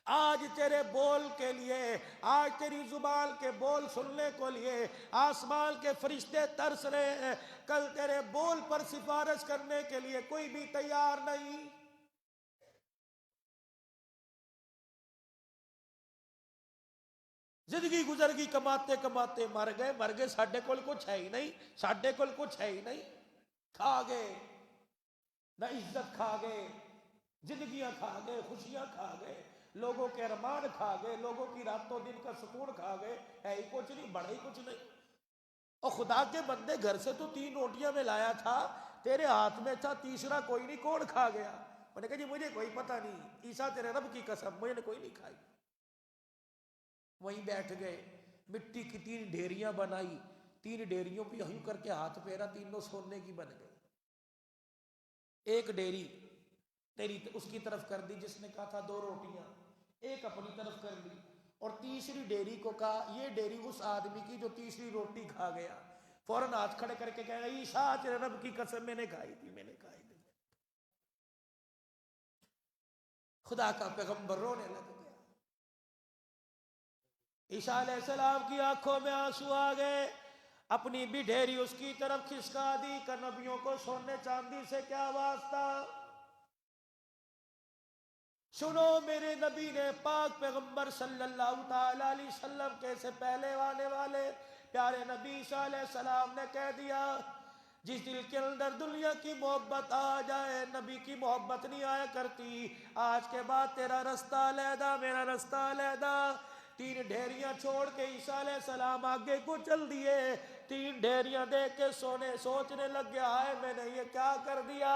آج تیرے بول کے لیے، آج تیری زبان کے بول سننے کو لیے آسمان کے فرشتے ترس رہے ہیں، کل تیرے بول پر سفارش کرنے کے لیے کوئی بھی تیار نہیں۔ زندگی گزر گئی کماتے کماتے مر گئے، ساڈے کول کچھ ہے ہی نہیں، ساڈے کول کچھ ہے ہی نہیں، کھا گئے نہ عزت، کھا گئے زندگیاں، کھا گئے خوشیاں، کھا گئے لوگوں کے ارمان، کھا گئے لوگوں کی راتوں دن کا سکون، کھا گئے، ہے ہی کچھ نہیں، بڑا ہی کچھ نہیں۔ اور خدا کے بندے گھر سے تو 3 روٹیاں میں لایا تھا، تیرے ہاتھ میں تھا تیسرا کوئی نہیں، کون کھا گیا؟ میں نے کہا جی مجھے کوئی پتہ نہیں، عیسیٰ تیرے رب کی قسم مجھے نے کوئی نہیں کھائی۔ وہیں بیٹھ گئے، مٹی کی 3 ڈھیریاں بنائی، 3 ڈھیریوں پہ یوں کر کے ہاتھ پھیرا، تینوں سونے کی بن گئی۔ ایک ڈھیری تیری اس کی طرف کر دی جس نے کہا تھا 2 روٹیاں، ایک اپنی طرف کر لی، اور تیسری ڈیری کو کہا یہ ڈیری اس آدمی کی جو تیسری روٹی کھا گیا۔ فوراً ہاتھ کھڑے کر کے کہا عیسیٰ تیرے رب کی قسم میں نے کھائی تھی، میں نے کھائی تھی۔ خدا کا پیغمبر رونے لگ گیا۔ عیسیٰ علیہ السلام کی آنکھوں میں آنسو آ گئے، اپنی بھی ڈھیری اس کی طرف کھسکا دی کہ نبیوں کو سونے چاندی سے کیا واسطہ؟ سنو میرے نبی نے پاک پیغمبر صلی اللہ تعالی علیہ وسلم کے سے پہلے آنے والے پیارے نبی عیسیٰ علیہ السلام نے کہہ دیا جس دل کے اندر دنیا کی محبت آ جائے نبی کی محبت نہیں آیا کرتی۔ آج کے بعد تیرا رستہ علیحدہ، میرا رستہ علیحدہ۔ 3 ڈھیریاں چھوڑ کے عیسیٰ علیہ السلام آگے کو چل دیے، 3 ڈھیریاں دیکھ کے سوچنے لگ گیا ہے میں نے یہ کیا کر دیا۔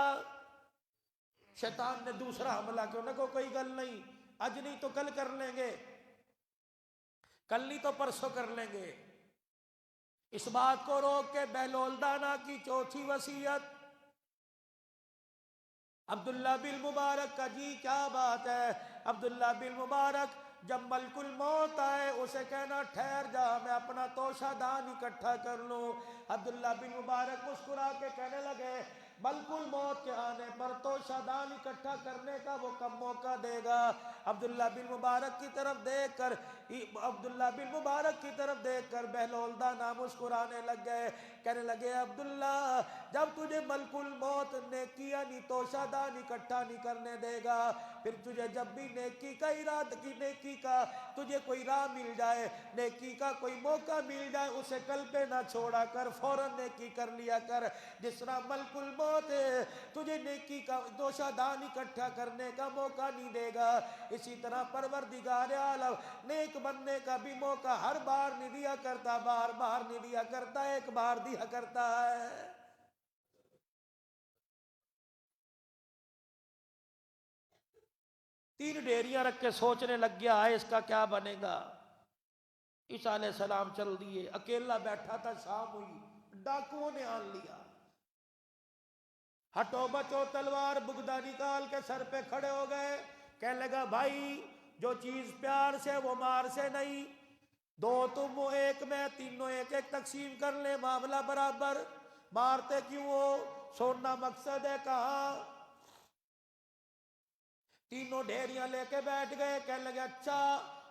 شیطان نے دوسرا حملہ کیا، انہوں نے کہا کوئی گل نہیں، آج نہیں تو کل کر لیں گے، کل نہیں تو پرسوں کر لیں گے۔ اس بات کو روک کے بہلول دانا کی 4تھی وصیت، عبداللہ بن مبارک کا جی کیا بات ہے۔ عبداللہ بن مبارک جب ملک الموت آئے اسے کہنا ٹھہر جا میں اپنا توشہ دان اکٹھا کر لوں۔ عبداللہ بن مبارک مسکرا کے کہنے لگے ملک الموت کے آنے پر توشہ دان اکٹھا کرنے کا وہ کب موقع دے گا؟ عبداللہ بن مبارک کی طرف دیکھ کر بہلول دانا مسکرانے لگ گئے، کہنے لگے عبداللہ جب تجھے ملک الموت نیکی یعنی توشہ دان اکٹھا نہیں کرنے دے گا، پھر تجھے جب بھی نیکی کا تجھے کوئی راہ مل جائے، نیکی کا کوئی موقع مل جائے، اسے کل پہ نہ چھوڑا کر، فوراً نیکی کر لیا کر۔ جس طرح ملک الموت ہے تجھے نیکی کا توشہ دان اکٹھا کرنے کا موقع نہیں دے گا، اسی طرح پروردگار عالم نیک بننے کا بھی موقع ہر بار نہیں دیا کرتا، بار بار نہیں دیا کرتا، ایک بار دیا کرتا ہے۔ تین ڈیریاں رکھ کے سوچنے لگ گیا ہے اس کا کیا بنے گا۔ عیسیٰ علیہ السلام چل دیے، اکیلا بیٹھا تھا، شام ہوئی، ڈاکوؤں نے آن لیا، ہٹو بچو تلوار بگدہ نکال کے سر پہ کھڑے ہو گئے، کہنے لگا بھائی جو چیز پیار سے وہ مار سے نہیں، 2 تم ہو 1 میں، تینوں 1 تقسیم کر لیں، معاملہ برابر، مارتے کیوں ہو؟ سونا مقصد ہے کہاں؟ تینوں ڈھیریاں لے کے بیٹھ گئے، کہنے لگے اچھا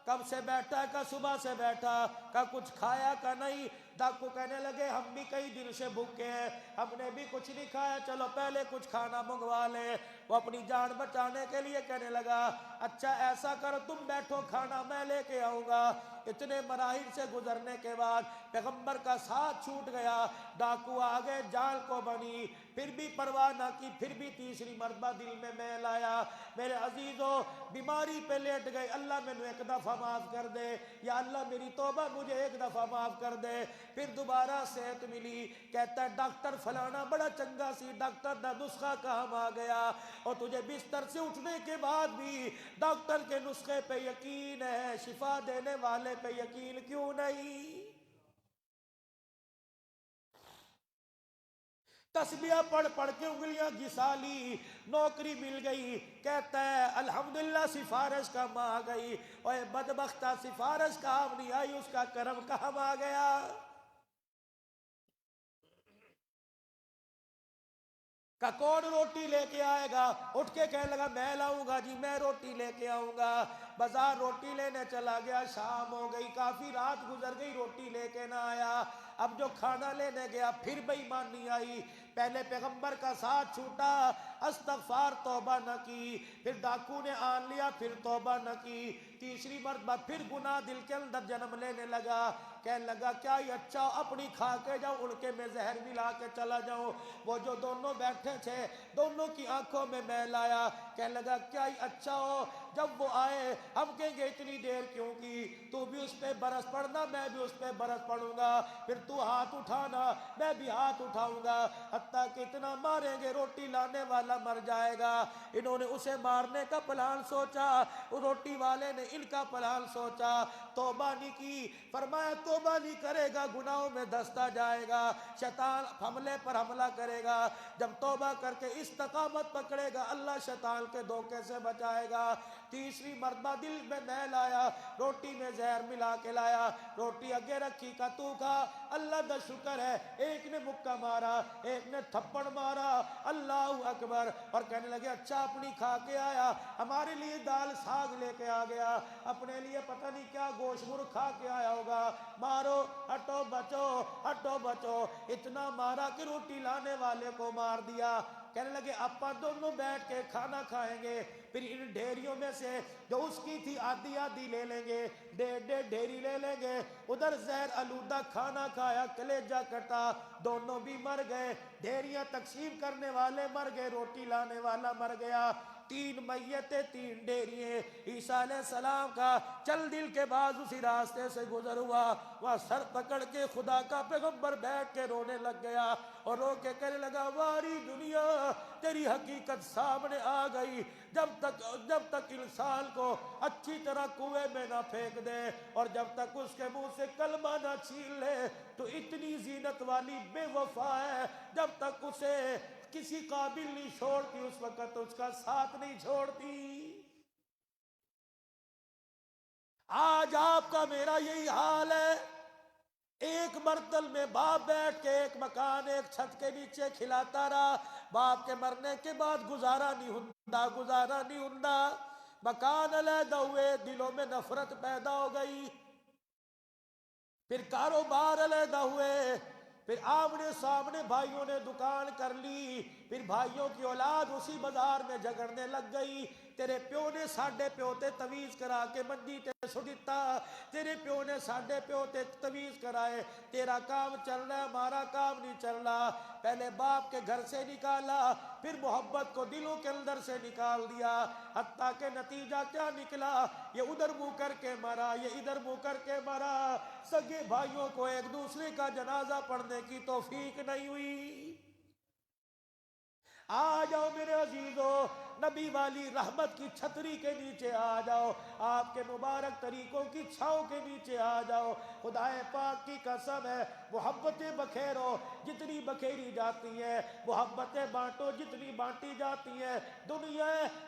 کب سے بیٹھا ہے؟ کہا صبح سے بیٹھا۔ کہا کچھ کھایا؟ کہا نہیں۔ ڈاکو کہنے لگے ہم بھی کئی دن سے بھوکے ہیں، ہم نے بھی کچھ نہیں کھایا، چلو پہلے کچھ کھانا منگوا لے۔ وہ اپنی جان بچانے کے لیے کہنے لگا اچھا ایسا کرو تم بیٹھو، کھانا میں لے کے آؤں گا۔ اتنے مراحل سے گزرنے کے بعد پیغمبر کا ساتھ چھوٹ گیا، ڈاکو آگے، جال کو بنی، پھر بھی پرواہ نہ کی، پھر بھی تیسری مرتبہ دل میں میل آیا، میرے عزیزو بیماری پہ لیٹ گئے، اللہ مینوں ایک دفعہ معاف کر دے، یا اللہ میری توبہ مجھے ایک دفعہ معاف کر دے۔ پھر دوبارہ صحت ملی، کہتا ہے ڈاکٹر فلانا بڑا چنگا سی ڈاکٹر دا نسخہ کام آ گیا، اور تجھے بستر سے اٹھنے کے بعد بھی ڈاکٹر کے نسخے پہ یقین ہے، شفا دینے والے پہ یقین کیوں نہیں؟ تسبیح پڑھ پڑھ کے انگلیاں گھسا لی، نوکری مل گئی، کہتا ہے الحمدللہ سفارش کام آ گئی۔ اوے بدبختہ سفارش کام نہیں آئی، اس کا کرم کام آ گیا۔ کہ کون روٹی لے کے آئے گا؟ اٹھ کے کہنے لگا میں لاؤں گا جی، میں روٹی لے کے آؤں گا۔ بازار روٹی لینے چلا گیا، شام ہو گئی، کافی رات گزر گئی، روٹی لے کے نہ آیا۔ اب جو کھانا لینے گیا پھر بے ایمانی آئی، پہلے پیغمبر کا ساتھ چھوٹا، استغفار توبہ نہ کی، پھر ڈاکو نے آن لیا، پھر توبہ نہ کی، تیسری مرتبہ پھر گناہ دل کے اندر جنم لینے لگا۔ کہنے لگا کیا یہ اچھا اپنی کھا کے جاؤں، ان کے میں زہر ملا کے چلا جاؤں۔ وہ جو دونوں بیٹھے تھے دونوں کی آنکھوں میں میل آیا، کہنے لگا کیا یہ اچھا ہو جب وہ آئے ہم کہیں گے اتنی دیر کیوں کی، تو بھی اس پہ برس پڑنا، میں بھی اس پہ برس پڑوں گا، پھر تو ہاتھ اٹھانا میں بھی ہاتھ اٹھاؤں گا، حتیٰ کہ اتنا ماریں گے روٹی لانے والا مر جائے گا۔ انہوں نے اسے مارنے کا پلان سوچا، روٹی والے نے ان کا پلان سوچا، توبہ نہیں کی۔ فرمایا توبہ نہیں کرے گا گناہوں میں دستا جائے گا، شیطان حملے پر حملہ کرے گا، جب توبہ کر کے استقامت پکڑے گا اللہ شیطان کے دھوکے سے بچائے گا۔ تیسری مرتبہ دل میں میل آیا، روٹی میں زہر ملا کے لایا، روٹی اگے رکھی کا تو کھا، اللہ دا شکر ہے ایک نے مکہ مارا، ایک نے تھپڑ مارا، اللہ اکبر، اور کہنے لگے اچھا اپنی کھا کے آیا، ہمارے لیے دال ساگ لے کے آ گیا، اپنے لیے پتہ نہیں کیا گوشت مرغ کھا کے آیا ہوگا، مارو ہٹو بچو ہٹو بچو، اتنا مارا کہ روٹی لانے والے کو مار دیا۔ کہنے لگے اپا دونوں بیٹھ کے کھانا کھائیں گے، پھر ان ڈھیریوں میں سے جو اس کی تھی آدھی آدھی لے لیں گے، ڈیڑھ ڈیڑھ ڈھیری لے لیں گے۔ ادھر زہر آلودہ کھانا کھایا، کلیجہ کٹا، دونوں بھی مر گئے، ڈھیریاں تقسیم کرنے والے مر گئے، روٹی لانے والا مر گیا، تین میتیں تین ڈھیریے۔ عیسیٰ علیہ السلام کا چل دل کے بعد اسی راستے سے گزر ہوا، وہاں سر پکڑ کے خدا کا پیغمبر بیٹھ کے رونے لگ گیا، اور رو کے کہنے لگا واری دنیا تیری حقیقت سامنے آ گئی، جب تک انسان کو اچھی طرح کنویں میں نہ پھینک دے، اور جب تک اس کے منہ سے کلمہ نہ چھین لے تو اتنی زینت والی بے وفا ہے، جب تک اسے کسی قابل نہیں چھوڑتی اس وقت اس کا ساتھ نہیں چھوڑتی۔ آج آپ کا میرا یہی حال ہے، ایک برتن میں باپ بیٹھ کے ایک مکان ایک چھت کے نیچے کھلاتا رہا، باپ کے مرنے کے بعد گزارا نہیں ہوندا، مکان علیحدہ ہوئے، دلوں میں نفرت پیدا ہو گئی، پھر کاروبار علیحدہ ہوئے، پھر آمنے سامنے بھائیوں نے دکان کر لی، پھر بھائیوں کی اولاد اسی بازار میں جھگڑنے لگ گئی، تیرے پیو نے ساڈے پیو تے تویز کرا کے منجی تے سو دیتا، تیرے پیو نے ساڈے پیو تے تویز کرائے، تیرا کام چل رہا ہے ہمارا کام نہیں چل رہا۔ پہلے باپ کے گھر سے نکالا، پھر محبت کو دلوں کے اندر سے نکال دیا، حتیٰ کہ نتیجہ کیا نکلا، یہ ادھر منہ کر کے مرا، یہ ادھر منہ کر کے مرا، سگے بھائیوں کو ایک دوسرے کا جنازہ پڑھنے کی توفیق نہیں ہوئی۔ آ جاؤ میرے عزیزو، نبی والی رحمت کی چھتری کے نیچے آ جاؤ، آپ کے مبارک طریقوں کی چھاؤں کے نیچے آ جاؤ، خدا پاک کی قسم ہے محبتیں بکھیرو جتنی بکھیری جاتی ہیں، محبتیں بانٹو جتنی بانٹی جاتی ہیں۔ دنیا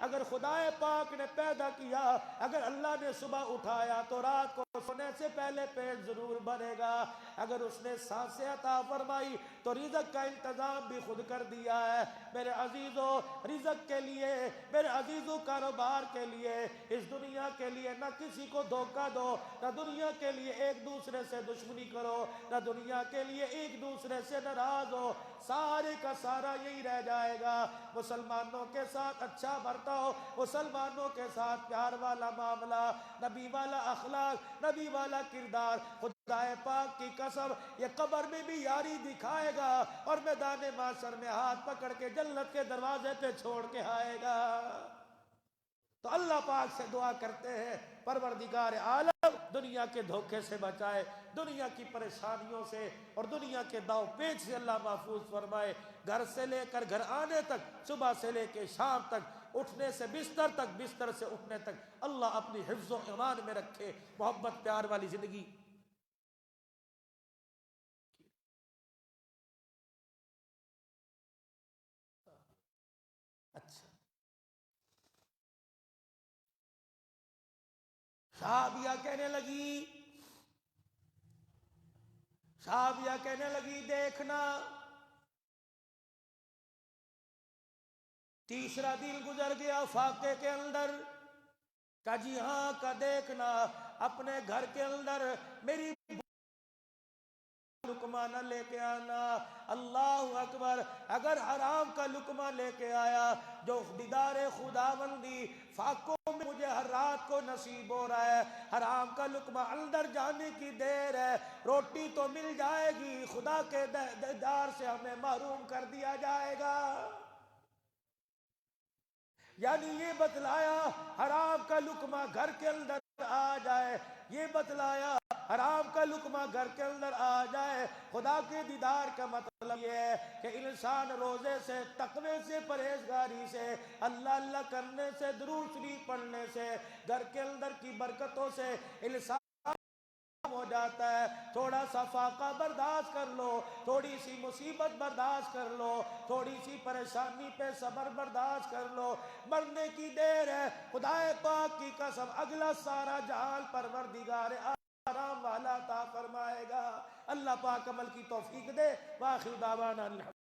اگر خدا پاک نے پیدا کیا، اگر اللہ نے صبح اٹھایا تو رات کو سونے سے پہلے پیٹ ضرور بھرے گا، اگر اس نے سانسیں عطا فرمائی تو رزق کا انتظام بھی خود کر دیا ہے۔ میرے عزیزوں رزق کے لیے، میرے عزیزوں کاروبار کے لیے، اس دنیا کے لیے نہ کسی کو دھوکہ دو، نہ دنیا کے لیے ایک دوسرے سے دشمنی کرو، نہ دنیا کے لیے ایک دوسرے سے ناراض ہو، سارے کا سارا یہی رہ جائے گا۔ مسلمانوں کے ساتھ اچھا برتاؤ، مسلمانوں کے ساتھ پیار والا معاملہ، نبی والا اخلاق، نبی والا کردار، خدا پاک کی قسم یہ قبر میں بھی یاری دکھائے گا اور میدان محشر میں ہاتھ پکڑ کے جنت کے دروازے پہ چھوڑ کے آئے گا۔ تو اللہ پاک سے دعا کرتے ہیں پروردگار عالم دنیا کے دھوکے سے بچائے، دنیا کی پریشانیوں سے اور دنیا کے داؤ پیچ سے اللہ محفوظ فرمائے، گھر سے لے کر گھر آنے تک، صبح سے لے کے شام تک، اٹھنے سے بستر تک، بستر سے اٹھنے تک اللہ اپنی حفظ و امان میں رکھے، محبت پیار والی زندگی۔ اچھا صحابیہ کہنے لگی، صحابیہ کہنے لگی دیکھنا تیسرا دن گزر گیا فاقے کے اندر، کہ جی ہاں کا دیکھنا اپنے گھر کے اندر میری لقمہ نہ لے کے آنا۔ اللہ اکبر، اگر حرام کا لقمہ لے کے آیا جو دیدار خداوندی فاقوں میں مجھے ہر رات کو نصیب ہو رہا ہے، حرام کا لقمہ اندر جانے کی دیر ہے، روٹی تو مل جائے گی، خدا کے دیدار سے ہمیں محروم کر دیا جائے گا۔ یعنی یہ بتلایا حرام کا لقمہ گھر کے اندر آ جائے، یہ بتلایا حرام کا لقمہ گھر کے اندر آ جائے، خدا کے دیدار کا مطلب یہ ہے کہ انسان روزے سے، تقوی سے، پرہیزگاری سے، اللہ اللہ کرنے سے، درود شریف پڑھنے سے، گھر کے اندر کی برکتوں سے انسان ہو جاتا ہے۔ تھوڑا سا فاقہ برداشت کر لو، تھوڑی سی مصیبت برداشت کر لو، تھوڑی سی پریشانی پہ صبر برداشت کر لو، مرنے کی دیر ہے، خدا پاک کی قسم اگلا سارا جہان پروردگار آرام والا عطا فرمائے گا۔ اللہ پاک عمل کی توفیق دے۔ وآخر دعوانا